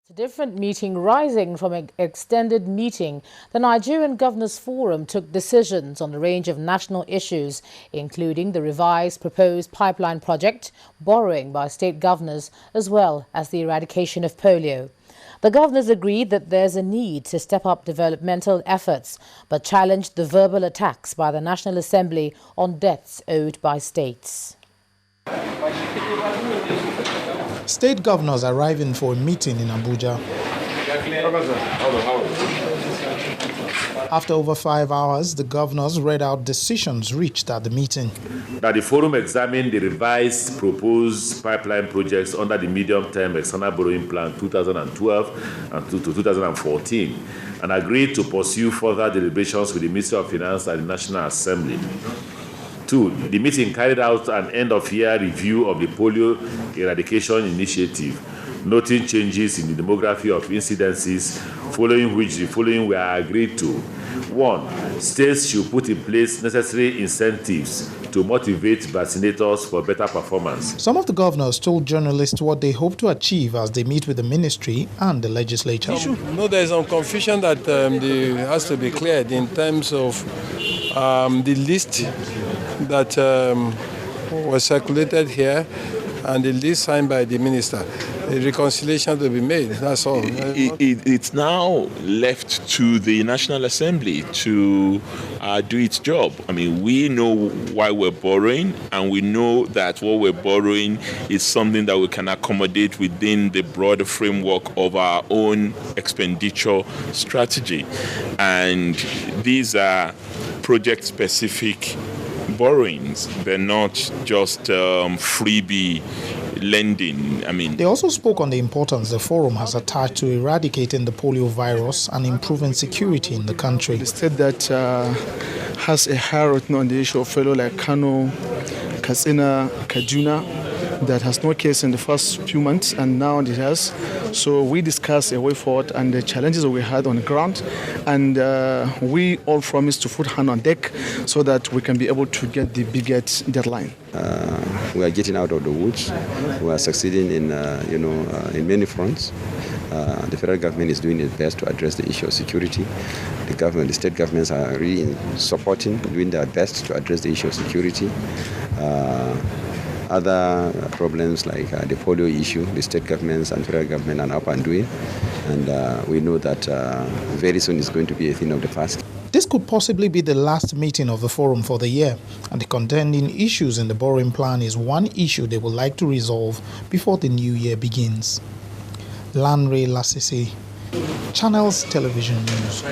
A different meeting rising from an extended meeting, the Nigerian Governors Forum took decisions on a range of national issues, including the revised proposed pipeline project, borrowing by state governors, as well as the eradication of polio. The governors agreed that there's a need to step up developmental efforts, but challenged the verbal attacks by the National Assembly on debts owed by states. State governors arriving for a meeting in Abuja. After over 5 hours, the governors read out decisions reached at the meeting. That the forum examined the revised proposed pipeline projects under the medium-term external borrowing plan 2012 and to 2014 and agreed to pursue further deliberations with the Ministry of Finance and the National Assembly. 2. The meeting carried out an end-of-year review of the polio eradication initiative, noting changes in the demography of incidences, following which the following were agreed to. 1. States should put in place necessary incentives to motivate vaccinators for better performance. Some of the governors told journalists what they hope to achieve as they meet with the ministry and the legislature. No, there is some confusion that has to be cleared in terms of the list that was circulated here and the list signed by the minister. A reconciliation to be made, that's all. It's now left to the National Assembly to do its job. I mean, we know why we're borrowing, and we know that what we're borrowing is something that we can accommodate within the broader framework of our own expenditure strategy. And these are project-specific borrowings. They're not just freebie lending. I mean, they also spoke on the importance the forum has attached to eradicating the polio virus and improving security in the country. The state that has a high rating on the issue of polio, like Kano, Katsina, Kaduna, that has no case in the first few months, and now it has. So we discussed a way forward and the challenges that we had on the ground, and we all promised to put hand on deck so that we can be able to get the biggest deadline. We are getting out of the woods. We are succeeding in many fronts. The federal government is doing its best to address the issue of security. The state governments are really supporting, doing their best to address the issue of security. Other problems like the polio issue, the state governments and federal government are up and doing, and we know that very soon it's going to be a thing of the past. This could possibly be the last meeting of the forum for the year, and the contending issues in the borrowing plan is one issue they would like to resolve before the new year begins. Lanre Lasisi, Channels Television News.